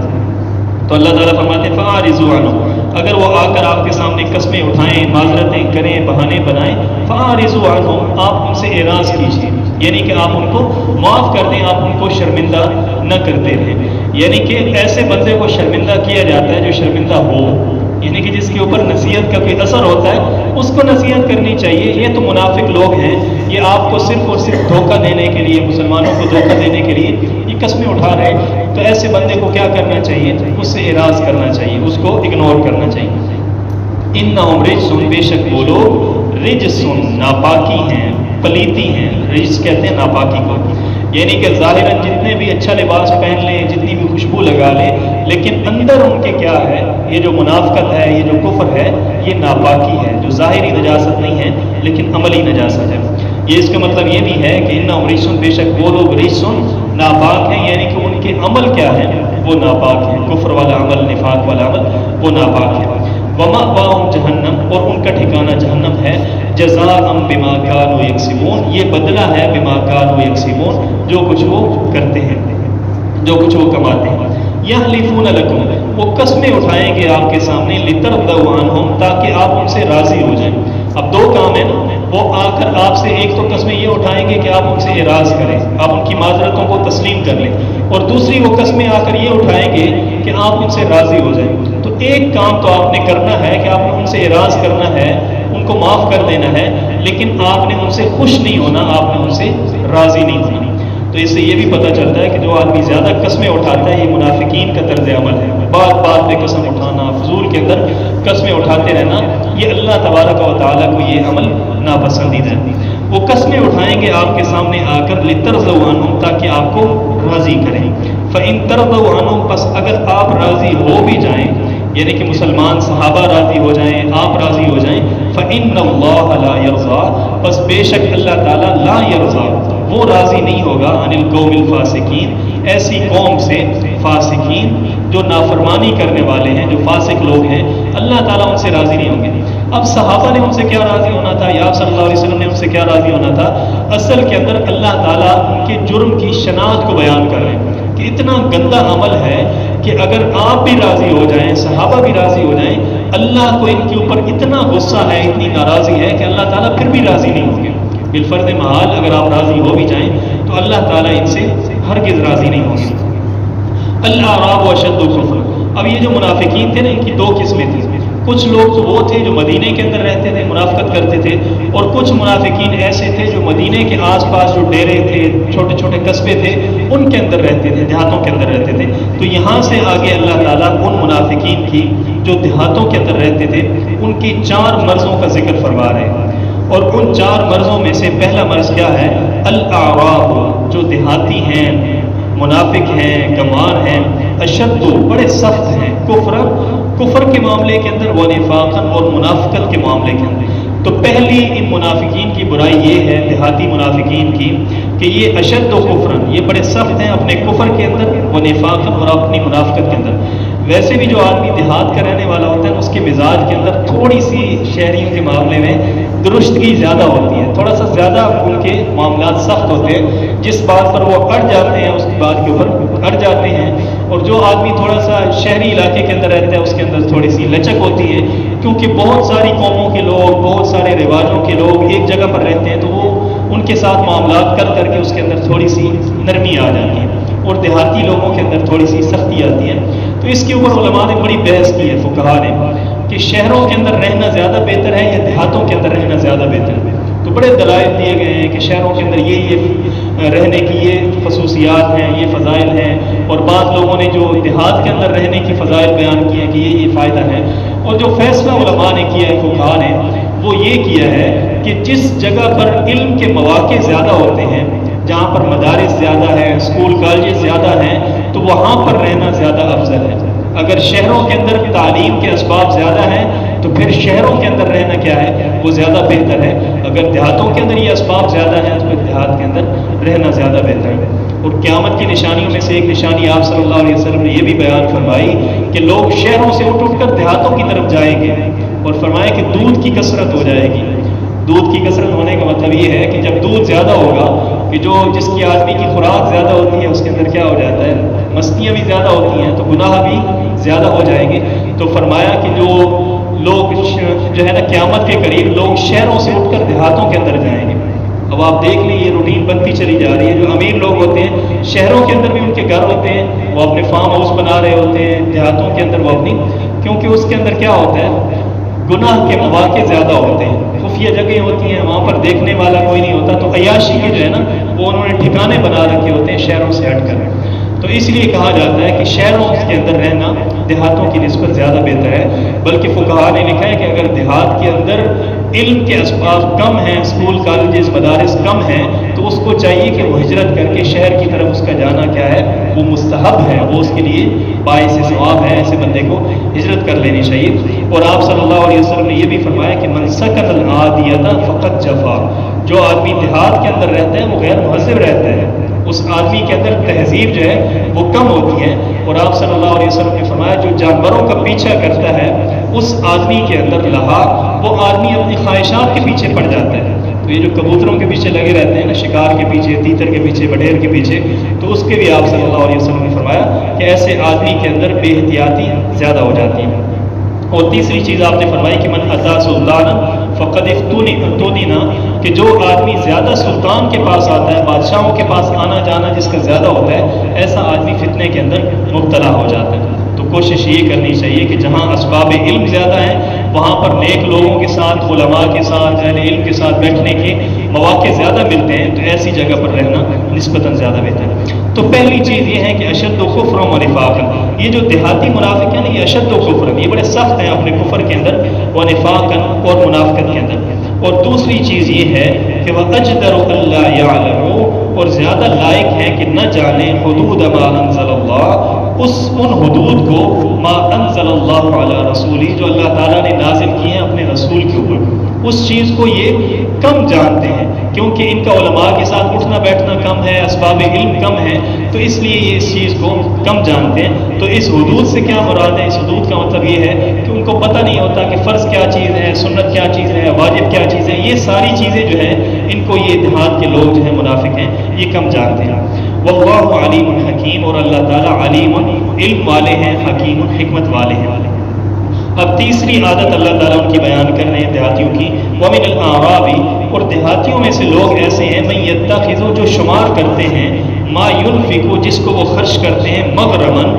تو اللہ تعالیٰ فرماتے ہیں فاعرضوا عنہم، اگر وہ آ کر آپ کے سامنے قسمیں اٹھائیں، معذرتیں کریں، بہانے بنائیں، فاعرضوا عنہم، آپ ان سے اعراض کیجیے، یعنی کہ آپ ان کو معاف کر دیں، آپ ان کو شرمندہ نہ کرتے رہیں۔ یعنی کہ ایسے بندے کو شرمندہ کیا جاتا ہے جو شرمندہ ہو، یعنی کہ جس کے اوپر نصیحت کا کوئی اثر ہوتا ہے اس کو نصیحت کرنی چاہیے۔ یہ تو منافق لوگ ہیں، یہ آپ کو صرف اور صرف دھوکہ دینے کے لیے، مسلمانوں کو دھوکہ دینے کے لیے یہ قسمیں اٹھا رہے ہیں، تو ایسے بندے کو کیا کرنا چاہیے؟ اس سے اعراض کرنا چاہیے، اس کو اگنور کرنا چاہیے۔ انہم رجس، بے شک وہ لوگ رجس، ناپاکی ہیں، پلیتی ہیں، رجس کہتے ہیں ناپاکی کو، یعنی کہ ظاہراً جتنے بھی اچھا لباس پہن لیں، جتنی بھی خوشبو لگا لیں، لیکن اندر ان کے کیا ہے؟ یہ جو منافقت ہے، یہ جو کفر ہے، یہ ناپاکی ہے، جو ظاہری نجاست نہیں ہے لیکن عملی نجاست ہے۔ یہ اس کا مطلب یہ بھی ہے کہ انہم رجس، بے شک وہ لوگ رجس، ناپاک ہیں، یعنی کہ ان کے عمل کیا ہے؟ وہ ناپاک ہیں، کفر والا عمل، نفاق والا عمل، وہ ناپاک ہے۔ ومأواہم جہنم، اور ان کا ٹھکانہ جہنم ہے، جزاء بما کانوا یکسبون، یہ بدلہ ہے بما کانوا یکسبون، جو کچھ وہ کرتے ہیں، جو کچھ وہ کماتے ہیں۔ یحلفون لکم، وہ قسمیں اٹھائیں گے آپ کے سامنے، لترضوا عنہم، تاکہ آپ ان سے راضی ہو جائیں۔ اب دو کام ہیں نا، وہ آ کر آپ سے ایک تو قسمیں یہ اٹھائیں گے کہ آپ ان سے اعراض کریں، آپ ان کی معذرتوں کو تسلیم کر لیں، اور دوسری وہ قسمیں آ کر یہ اٹھائیں گے کہ آپ ان سے راضی ہو جائیں۔ تو ایک کام تو آپ نے کرنا ہے کہ آپ نے ان سے اعراض کرنا ہے، ان کو معاف کر دینا ہے، لیکن آپ نے ان سے خوش نہیں ہونا، آپ نے ان سے راضی نہیں ہونا۔ تو اس سے یہ بھی پتہ چلتا ہے کہ جو آدمی زیادہ قسمیں اٹھاتا ہے یہ منافقین کا طرز عمل ہے، بات بات پہ قسم اٹھانا، فضول کے اندر قسمیں اٹھاتے رہنا، یہ اللہ تبارک و تعالیٰ کو یہ عمل ناپسندیدہ ہے۔ وہ قسمیں اٹھائیں گے آپ کے سامنے آ کر، لترضوا عنہم، تاکہ آپ کو راضی کریں۔ فإن ترضوا عنہم، پس اگر آپ راضی ہو بھی جائیں، یعنی کہ مسلمان صحابہ راضی ہو جائیں، آپ راضی ہو جائیں، فإن اللہ لا یرضیٰ، پس بے شک اللہ تعالیٰ لا یرضیٰ، وہ راضی نہیں ہوگا، عن القوم الفاسقین، ایسی قوم سے، فاسقین جو نافرمانی کرنے والے ہیں، جو فاسق لوگ ہیں، اللہ تعالیٰ ان سے راضی نہیں ہوں گے۔ اب صحابہ نے ان سے کیا راضی ہونا تھا، یا صلی اللہ علیہ وسلم نے ان سے کیا راضی ہونا تھا؟ اصل کے اندر اللہ تعالیٰ ان کے جرم کی شناخت کو بیان کر رہے ہیں کہ اتنا گندا عمل ہے کہ اگر آپ بھی راضی ہو جائیں، صحابہ بھی راضی ہو جائیں، اللہ کو ان کے اوپر اتنا غصہ ہے، اتنی ناراضی ہے کہ اللہ تعالیٰ پھر بھی راضی نہیں ہوں گے۔ بالفرض محال اگر آپ راضی ہو بھی جائیں تو اللہ تعالیٰ ان سے ہرگز راضی نہیں ہوں گے۔ الاعراب اشد کفر، اب یہ جو منافقین تھے نا، ان کی دو قسمیں تھیں۔ کچھ لوگ تو وہ تھے جو مدینے کے اندر رہتے تھے، منافقت کرتے تھے، اور کچھ منافقین ایسے تھے جو مدینے کے آس پاس جو ڈیرے تھے، چھوٹے چھوٹے قصبے تھے، ان کے اندر رہتے تھے، دیہاتوں کے اندر رہتے تھے۔ تو یہاں سے آگے اللہ تعالیٰ ان منافقین کی جو دیہاتوں کے اندر رہتے تھے ان کی 4 مرضوں کا ذکر فرما رہے ہیں، اور ان 4 مرضوں میں سے پہلا مرض کیا ہے؟ الاعراب، جو دیہاتی ہیں، منافق ہیں، گمار ہیں، اشد، بڑے سخت ہیں، کفر کے معاملے کے اندر، و نفاقاً، اور منافقت کے معاملے کے اندر۔ تو پہلی ان منافقین کی برائی یہ ہے، دیہاتی منافقین کی، کہ یہ اشد و کفرن، یہ بڑے سخت ہیں اپنے کفر کے اندر، و نفاقاً، اور اپنی منافقت کے اندر۔ ویسے بھی جو آدمی دیہات کا رہنے والا ہوتا ہے اس کے مزاج کے اندر تھوڑی سی شہریوں کے معاملے میں درستگی زیادہ ہوتی ہے، تھوڑا سا زیادہ ان کے معاملات سخت ہوتے ہیں، جس بات پر وہ اڑ جاتے ہیں اس بات کے اوپر اڑ جاتے ہیں، اور جو آدمی تھوڑا سا شہری علاقے کے اندر رہتا ہے اس کے اندر تھوڑی سی لچک ہوتی ہے، کیونکہ بہت ساری قوموں کے لوگ، بہت سارے رواجوں کے لوگ ایک جگہ پر رہتے ہیں، تو وہ ان کے ساتھ معاملات کر کر کے اس کے اندر تھوڑی سی نرمی آ جاتی ہے، اور دیہاتی لوگوں کے اندر تھوڑی سی سختی آتی ہے۔ تو اس کے اوپر علماء نے بڑی بحث کی ہے، فقہاء نے، کہ شہروں کے اندر رہنا زیادہ بہتر ہے یا دیہاتوں کے اندر رہنا زیادہ بہتر ہے۔ تو تو بڑے دلائل دیے گئے ہیں کہ شہروں کے اندر یہ رہنے کی یہ خصوصیات ہیں، یہ فضائل ہیں، اور بعض لوگوں نے جو دیہات کے اندر رہنے کی فضائل بیان کی ہیں کہ یہ فائدہ ہے، اور جو فیصلہ علماء نے کیا ہے، فقہاء نے، وہ یہ کیا ہے کہ جس جگہ پر علم کے مواقع زیادہ ہوتے ہیں، جہاں پر مدارس زیادہ ہیں، اسکول کالجز زیادہ ہیں، تو وہاں پر رہنا زیادہ افضل ہے۔ اگر شہروں کے اندر تعلیم کے اسباب زیادہ ہیں تو پھر شہروں کے اندر رہنا کیا ہے، وہ زیادہ بہتر ہے۔ اگر دیہاتوں کے اندر یہ اسباب زیادہ ہیں تو پھر دیہات کے اندر رہنا زیادہ بہتر ہے۔ اور قیامت کی نشانیوں میں سے ایک نشانی آپ صلی اللہ علیہ وسلم نے یہ بھی بیان فرمائی کہ لوگ شہروں سے اٹھ کر دیہاتوں کی طرف جائیں گے، اور فرمایا کہ دودھ کی کثرت ہو جائے گی۔ دودھ کی کثرت ہونے کا مطلب یہ ہے کہ جب دودھ زیادہ ہوگا، کہ جس کی آدمی کی خوراک زیادہ ہوتی ہے اس کے اندر کیا ہو جاتا ہے، مستیاں بھی زیادہ ہوتی ہیں، تو گناہ بھی زیادہ ہو جائیں گے۔ تو فرمایا کہ جو لوگ جو ہے نا قیامت کے قریب لوگ شہروں سے اٹھ کر دیہاتوں کے اندر جائیں گے۔ اب آپ دیکھ لیں یہ روٹین بنتی چلی جا رہی ہے۔ جو امیر لوگ ہوتے ہیں شہروں کے اندر بھی ان کے گھر ہوتے ہیں، وہ اپنے فارم ہاؤس بنا رہے ہوتے ہیں، دیہاتوں کے اندر وہ اپنی، کیونکہ اس کے اندر کیا ہوتا ہے، گناہ کے مواقع زیادہ ہوتے ہیں، خفیہ جگہیں ہوتی ہیں، وہاں پر دیکھنے والا کوئی نہیں ہوتا، تو عیاشی کے جو ہے نا وہ انہوں نے ٹھکانے بنا رکھے ہوتے ہیں شہروں سے ہٹ کر۔ تو اس لیے کہا جاتا ہے کہ شہروں کے اندر رہنا دیہاتوں کی نسبت زیادہ بہتر ہے۔ بلکہ فقہاء نے لکھا ہے کہ اگر دیہات کے اندر علم کے اسباب کم ہیں، اسکول کالجز مدارس کم ہیں، تو اس کو چاہیے کہ وہ ہجرت کر کے شہر کی طرف اس کا جانا کیا ہے، وہ مستحب ہے، وہ اس کے لیے باعث ثواب ہے، ایسے بندے کو ہجرت کر لینی چاہیے۔ اور آپ صلی اللہ علیہ وسلم نے یہ بھی فرمایا کہ من سکن العادیۃ فقد جفا، جو آدمی دیہات کے اندر رہتا ہے وہ غیر مہذب رہتا ہے، اس آدمی کے اندر تہذیب جو ہے وہ کم ہوتی ہے۔ اور آپ صلی اللہ علیہ وسلم نے فرمایا جو جانوروں کا پیچھا کرتا ہے اس آدمی کے اندر لہا، وہ آدمی اپنی خواہشات کے پیچھے پڑ جاتا ہے۔ تو یہ جو کبوتروں کے پیچھے لگے رہتے ہیں نا، شکار کے پیچھے، تیتر کے پیچھے، بڈیر کے پیچھے، تو اس کے بھی آپ صلی اللہ علیہ وسلم نے فرمایا کہ ایسے آدمی کے اندر بے احتیاطی زیادہ ہو جاتی ہے۔ اور تیسری چیز آپ نے فرمائی کہ من اتا سلطانا فقد افتوننا، کہ جو آدمی زیادہ سلطان کے پاس آتا ہے، بادشاہوں کے پاس آنا جانا جس کا زیادہ ہوتا ہے، ایسا آدمی فتنے کے اندر مبتلا ہو جاتا ہے۔ تو کوشش یہ کرنی چاہیے کہ جہاں اسباب علم زیادہ ہیں وہاں پر نیک لوگوں کے ساتھ، علماء کے ساتھ، اہل علم کے ساتھ بیٹھنے کے مواقع زیادہ ملتے ہیں، تو ایسی جگہ پر رہنا نسبتاً زیادہ بہتر ہے۔ تو پہلی چیز یہ ہے کہ اشد و کفر و نفاقا، یہ جو دیہاتی منافق ہیں نا، یہ اشد و کفر، یہ بڑے سخت ہیں اپنے کفر کے اندر، و نفاقا، اور منافقت کے اندر۔ اور دوسری چیز یہ ہے کہ وہ اجدر اللہ یعلموا، اور زیادہ لائق ہے کہ نہ جانے حدود ما انزل اللہ، ان حدود کو، ما انزل اللہ علی رسولی، جو اللہ تعالیٰ نے نازل کیے ہیں اپنے رسول کے اوپر، اس چیز کو یہ کم جانتے ہیں، کیونکہ ان کا علماء کے ساتھ اٹھنا بیٹھنا کم ہے، اسباب علم کم ہے، تو اس لیے یہ اس چیز کو کم جانتے ہیں۔ تو اس حدود سے کیا مراد ہے؟ اس حدود کا مطلب یہ ہے کہ ان کو پتہ نہیں ہوتا کہ فرض کیا چیز ہے، سنت کیا چیز ہے، واجب کیا چیز ہے، یہ ساری چیزیں جو ہیں ان کو یہ دیہات کے لوگ جو ہیں منافق ہیں یہ کم جانتے ہیں۔ واللہ علیم حکیم، اور اللہ تعالیٰ علیم، علم والے ہیں، حکیم، حکمت والے ہیں۔ اب تیسری عادت اللہ تعالیٰ ان کی بیان کر رہے ہیں دیہاتیوں کی، وَمِنَ الْأَعْرَابِ، اور دیہاتیوں میں سے لوگ ایسے ہیں مَن يَتَّخِذُ، جو شمار کرتے ہیں، ما ينفق، جس کو وہ خرچ کرتے ہیں، مغرمن،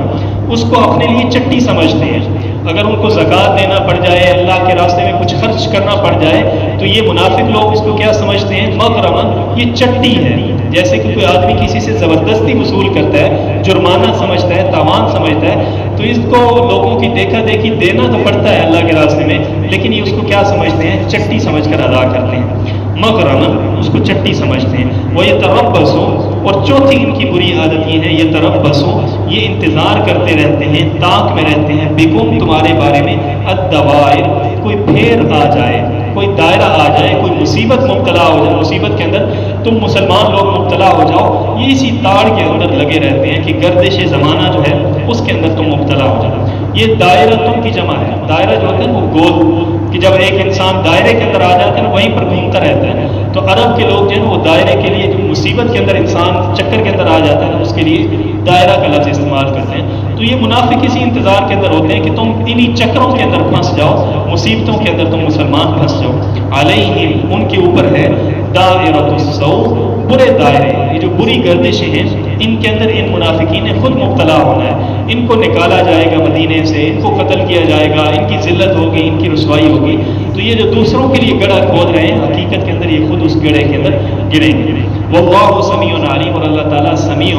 اس کو اپنے لیے چٹی سمجھتے ہیں۔ اگر ان کو زکوٰۃ دینا پڑ جائے، اللہ کے راستے میں کچھ خرچ کرنا پڑ جائے، تو یہ منافق لوگ اس کو کیا سمجھتے ہیں؟ مغرمن، یہ چٹی ہے۔ جیسے کہ کوئی آدمی کسی سے زبردستی وصول کرتا ہے، جرمانہ سمجھتا ہے، تاوان سمجھتا ہے، تو اس کو لوگوں کی دیکھا دیکھی دینا تو پڑتا ہے اللہ کے راستے میں، لیکن یہ اس کو کیا سمجھتے ہیں؟ چٹی سمجھ کر ادا کرتے ہیں۔ مغرمن، اس کو چٹی سمجھتے ہیں۔ وہ یتربصوا، اور چوتھی ان کی بری عادت یہ ہے، یتربصوا، یہ انتظار کرتے رہتے ہیں، تاک میں رہتے ہیں، بکم، تمہارے بارے میں، الدوائر، کوئی پھیر آ جائے، کوئی دائرہ آ جائے، کوئی مصیبت مبتلا ہو جائے، مصیبت کے اندر تم مسلمان لوگ مبتلا ہو جاؤ، یہ اسی تاڑ کے اندر لگے رہتے ہیں کہ گردش زمانہ جو ہے اس کے اندر تم مبتلا ہو جاؤ۔ یہ دائرہ تم کی جمع ہے، دائرہ جو ہوتا ہے وہ گول، کہ جب ایک انسان دائرے کے اندر آ جاتا ہے نا، وہیں پر گھومتا رہتا ہے۔ تو عرب کے لوگ جو ہے وہ دائرے کے لیے، جو مصیبت کے اندر انسان چکر کے اندر آ جاتا ہے، اس کے لیے دائرہ کا لفظ استعمال کرتے ہیں۔ تو یہ منافق اسی انتظار کے اندر ہوتے ہیں کہ تم انہی چکروں کے اندر پھنس جاؤ، مصیبتوں کے اندر تم مسلمان پھنس جاؤ۔ علیہم، ان کے اوپر ہے، دائرۃ السوء، برے دائرے، یہ جو بری گردشیں ہیں ان کے اندر ان منافقین نے خود مبتلا ہونا ہے۔ ان کو نکالا جائے گا مدینے سے، ان کو قتل کیا جائے گا، ان کی ذلت ہوگی، ان کی رسوائی ہوگی۔ تو یہ جو دوسروں کے لیے گڑھا کھود رہے ہیں حقیقت کے اندر یہ خود اس گڑھے کے اندر گریں گے. واللہ سمیع علیم، اور اللہ تعالیٰ سمیع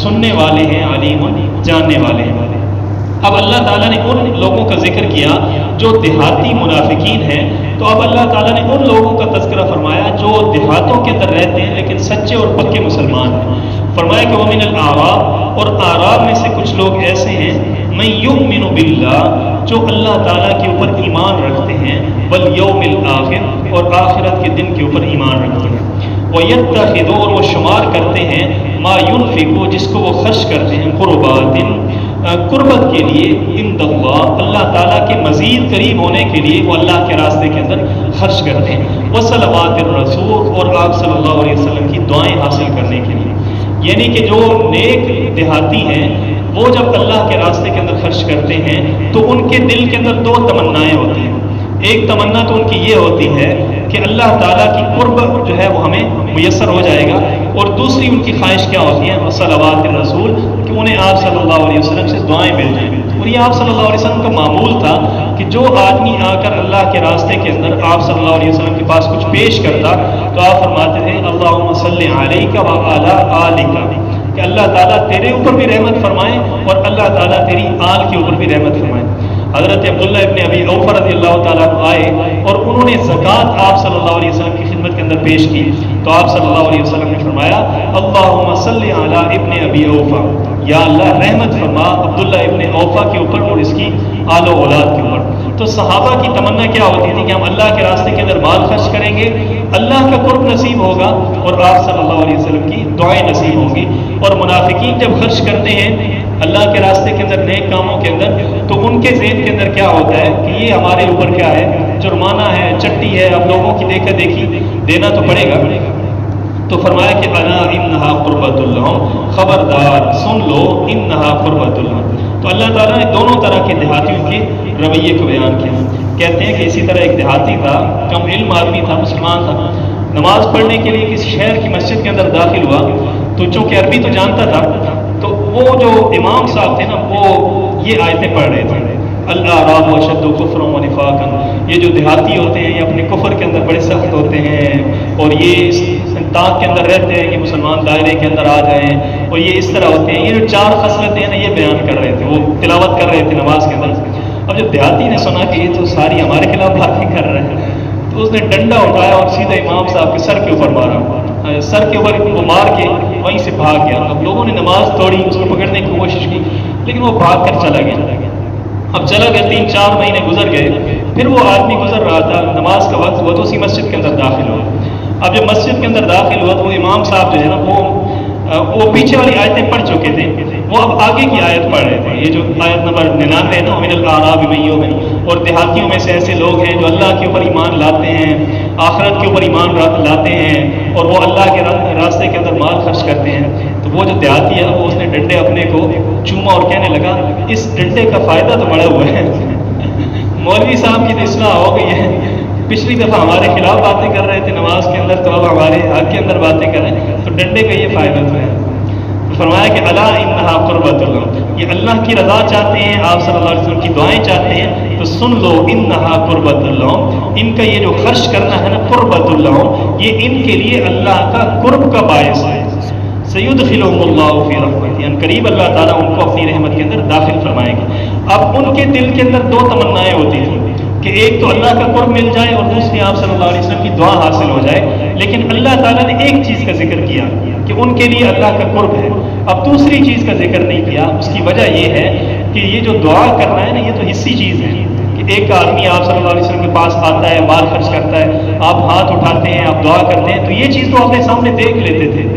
سننے والے ہیں، علیم جاننے والے ہیں. اب اللہ تعالیٰ نے ان لوگوں کا ذکر کیا جو دیہاتی منافقین ہیں، تو اب اللہ تعالیٰ نے ان لوگوں کا تذکرہ فرمایا جو دیہاتوں کے اندر رہتے ہیں لیکن سچے اور پکے مسلمان ہیں. فرمایا کہ وَمِنَ الْأَعْرَابِ، اور اعراب میں سے کچھ لوگ ایسے ہیں مَن يُؤْمِنُ بِاللَّهِ، جو اللہ تعالیٰ کے اوپر ایمان رکھتے ہیں، وَالْيَوْمِ الْآخِرِ، اور آخرت کے دن کے اوپر ایمان رکھتے ہیں. وَيَتَّخِذُ، اور وہ شمار کرتے ہیں، مَا يُنْفِقُ، جس کو وہ خرچ کرتے ہیں، قُرْبَاتٍ، قربت کے لیے، عند اللہ، اللہ تعالیٰ کے مزید قریب ہونے کے لیے وہ اللہ کے راستے کے اندر خرچ کرتے ہیں. وصلوات الرسول، اور آپ صلی اللہ علیہ وسلم کی دعائیں حاصل کرنے کے لیے. یعنی کہ جو نیک دیہاتی ہیں وہ جب اللہ کے راستے کے اندر خرچ کرتے ہیں تو ان کے دل کے اندر دو تمنائیں ہوتی ہیں. ایک تمنا تو ان کی یہ ہوتی ہے کہ اللہ تعالیٰ کی قرب جو ہے وہ ہمیں میسر ہو جائے گا، اور دوسری ان کی خواہش کیا ہوتی ہے، صلوات الرسول، کہ انہیں آپ صلی اللہ علیہ وسلم سے دعائیں مل جائیں. اور یہ آپ صلی اللہ علیہ وسلم کا معمول تھا کہ جو آدمی آ کر اللہ کے راستے کے اندر آپ صلی اللہ علیہ وسلم کے پاس کچھ پیش کرتا تو آپ فرماتے تھے اللہم صلی علیک و علی آلک، کہ اللہ تعالیٰ تیرے اوپر بھی رحمت فرمائے اور اللہ تعالیٰ تیری آل کے اوپر بھی رحمت فرمائے. حضرت عبداللہ ابن ابی اوفا رضی اللہ تعالیٰ عنہ آئے اور انہوں نے زکوٰۃ آپ صلی اللہ علیہ وسلم کی خدمت کے اندر پیش کی تو آپ صلی اللہ علیہ وسلم نے فرمایا اللہم صلی علی ابن ابی اوفا، یا اللہ رحمت فرما عبداللہ ابن اوفا کے اوپر اور اس کی آل و اولاد کے اوپر. تو صحابہ کی تمنا کیا ہوتی تھی کہ ہم اللہ کے راستے کے اندر مال خرچ کریں گے، اللہ کا قرب نصیب ہوگا اور آپ صلی اللہ علیہ وسلم کی دعائیں نصیب ہوں گی. اور منافقین جب خرچ کرتے ہیں اللہ کے راستے کے اندر نیک کاموں کے اندر تو ان کے ذہن کے اندر کیا ہوتا ہے کہ یہ ہمارے اوپر کیا ہے، جرمانہ ہے، چٹی ہے، اب لوگوں کی دیکھا دیکھی دینا تو پڑے گا. تو فرمایا کہ انا انہا قربت اللہ، خبردار سن لو، انہا قربت اللہ. تو اللہ تعالیٰ نے دونوں طرح کے دیہاتیوں کے رویے کو بیان کیا. کہتے ہیں کہ اسی طرح ایک دیہاتی تھا، کم علم آدمی تھا، مسلمان تھا، نماز پڑھنے کے لیے کسی شہر کی مسجد کے اندر داخل ہوا تو چونکہ عربی تو جانتا تھا تو وہ جو امام صاحب تھے نا وہ یہ آیتیں پڑھ رہے تھے، الاعراب اشد کفرا و نفاقا، یہ جو دیہاتی ہوتے ہیں یہ اپنے کفر کے اندر بڑے سخت ہوتے ہیں اور یہ اس تاک کے اندر رہتے ہیں کہ مسلمان دائرے کے اندر آ جائیں، اور یہ اس طرح ہوتے ہیں. یہ جو چار خصلتیں ہیں نا یہ بیان کر رہے تھے، وہ تلاوت کر رہے تھے نماز کے اندر. اب جب دیہاتی نے سنا کہ یہ تو ساری ہمارے خلاف باتیں کر رہے ہیں تو اس نے ڈنڈا اٹھایا اور سیدھا امام صاحب کے سر کے اوپر مارا. سر کے اوپر وہ مار کے وہیں سے بھاگ گیا. اب لوگوں نے نماز توڑی، اس کو پکڑنے کی کوشش کی لیکن وہ بھاگ کر چلا گیا. اب چلا گیا، 3-4 مہینے گزر گئے، پھر وہ آدمی گزر رہا تھا، نماز کا وقت ہوا تو اسی مسجد کے اندر داخل ہوا. اب جب مسجد کے اندر داخل ہوا تو وہ امام صاحب جو ہے نا وہ پیچھے والی آیتیں پڑھ چکے تھے، وہ اب آگے کی آیت پڑھ رہے تھے. یہ جو آیت نمبر 99 ہے نا، من الاعراب من یؤمن، اور دیہاتیوں میں سے ایسے لوگ ہیں جو اللہ کے اوپر ایمان لاتے ہیں، آخرت کے اوپر ایمان لاتے ہیں اور وہ اللہ کے راستے کے اندر مال خرچ کرتے ہیں. تو وہ جو دیہاتی ہے وہ اس نے ڈنڈے اپنے کو چوما اور کہنے لگا اس ڈنڈے کا فائدہ تو بڑا ہوا ہے، مولوی صاحب کی تو اصلاح ہو گئی ہے، پچھلی دفعہ ہمارے خلاف باتیں کر رہے تھے نماز کے اندر تو اب ہمارے حق کے اندر باتیں کر رہے ہیں، تو ڈنڈے کا یہ فائدہ تو ہے. تو فرمایا کہ الا انہا قربت اللہ، یہ اللہ کی رضا چاہتے ہیں، آپ صلی اللہ علیہ وسلم کی دعائیں چاہتے ہیں تو سن لو انہا قربت اللہ، ان کا یہ جو خرچ کرنا ہے نا قربت اللہ، یہ ان کے لیے اللہ کا قرب کا باعث ہے. سیدخلہم اللہ فی رحمتہ، ان قریب اللہ تعالیٰ ان کو اپنی رحمت کے اندر داخل فرمائیں گے. اب ان کے دل کے اندر دو تمنائیں ہوتی ہیں کہ ایک تو اللہ کا قرب مل جائے اور دوسری آپ صلی اللہ علیہ وسلم کی دعا حاصل ہو جائے. لیکن اللہ تعالیٰ نے ایک چیز کا ذکر کیا کہ ان کے لیے اللہ کا قرب ہے، اب دوسری چیز کا ذکر نہیں کیا. اس کی وجہ یہ ہے کہ یہ جو دعا کرنا ہے نا یہ تو حصی چیز ہے کہ ایک آدمی آپ صلی اللہ علیہ وسلم کے پاس آتا ہے، مال خرچ کرتا ہے، آپ ہاتھ اٹھاتے ہیں، آپ دعا کرتے ہیں تو یہ چیز تو اپنے سامنے دیکھ لیتے تھے.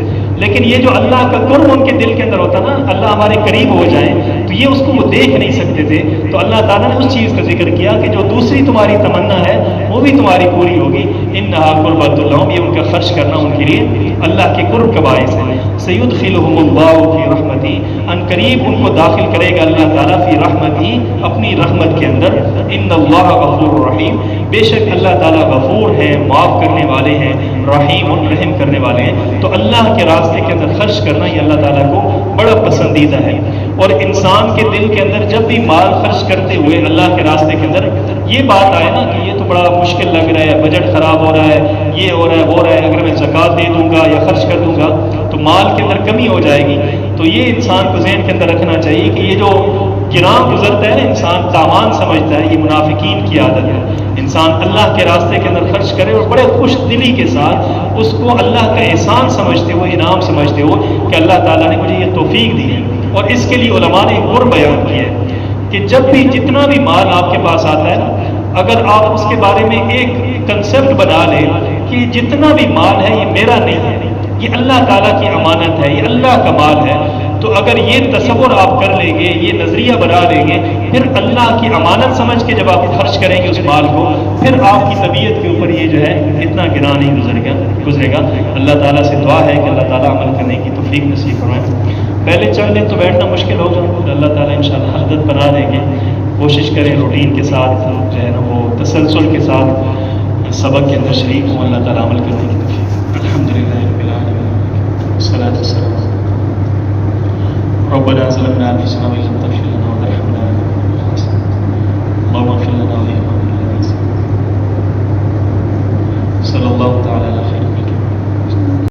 لیکن یہ جو اللہ کا قرب ان کے دل کے اندر ہوتا نا، اللہ ہمارے قریب ہو جائیں تو یہ اس کو وہ دیکھ نہیں سکتے تھے. تو اللہ تعالیٰ نے اس چیز کا ذکر کیا کہ جو دوسری تمہاری تمنا ہے وہ بھی تمہاری پوری ہوگی. انہا قربت اللہ، یہ ان کا خرچ کرنا ان کے لیے اللہ کے قرب کا باعث ہے. سیدخلہم اللہ فی رحمتہ، ان قریب ان کو داخل کرے گا اللہ تعالیٰ فی رحمتہ، اپنی رحمت کے اندر. ان اللہ غفور رحیم، بے شک اللہ تعالیٰ غفور ہے، معاف کرنے والے ہیں، رحیم اور رحم کرنے والے ہیں. تو اللہ کے راستے کے اندر خرچ کرنا یہ اللہ تعالیٰ کو بڑا پسندیدہ ہے. اور انسان کے دل کے اندر جب بھی مال خرچ کرتے ہوئے اللہ کے راستے کے اندر یہ بات آئے نا کہ یہ تو بڑا مشکل مشکل لگ رہا ہے، بجٹ خراب ہو رہا ہے، یہ ہو رہا ہے وہ ہو رہا ہے، اگر میں زکوٰۃ دے دوں گا یا خرچ کر دوں گا تو مال کے اندر کمی ہو جائے گی. تو یہ انسان کو ذہن کے اندر رکھنا چاہیے کہ یہ جو گراں گزرتا ہے نا، انسان تاوان سمجھتا ہے، یہ منافقین کی عادت ہے. انسان اللہ کے راستے کے اندر خرچ کرے اور بڑے خوش دلی کے ساتھ اس کو اللہ کا احسان سمجھتے ہو، انعام سمجھتے ہو کہ اللہ تعالیٰ نے مجھے یہ توفیق دی ہے. اور اس کے لیے علماء نے ایک اور بیان کیا ہے کہ جب بھی جتنا بھی مال آپ کے پاس آتا ہے نا، اگر آپ اس کے بارے میں ایک کنسیپٹ بنا لیں کہ جتنا بھی مال ہے یہ میرا نہیں ہے، یہ اللہ تعالیٰ کی امانت ہے، یہ اللہ کا مال ہے، تو اگر یہ تصور آپ کر لیں گے، یہ نظریہ بنا لیں گے، پھر اللہ کی امانت سمجھ کے جب آپ خرچ کریں گے اس مال کو، پھر آپ کی طبیعت کے اوپر یہ جو ہے اتنا گراں نہیں گزرے گا. اللہ تعالیٰ سے دعا ہے کہ اللہ تعالیٰ عمل کرنے کی توفیق نصیب فرمائے. پہلے چل لیں تو بیٹھنا مشکل ہوگا، پھر اللہ تعالیٰ انشاءاللہ عادت بنا دیں گے. کوشش کریں روٹین کے ساتھ جو ہے نا وہ تسلسل کے ساتھ سبق کے اندر شریک ہوں. اللہ تعالیٰ عمل کرنے کی توفیق. الحمدللہ رب العالمین والصلاۃ والسلام ربنا ظلمنا انفسنا وان لم تغفر لنا وترحمنا اللهم اغفر لنا ولنا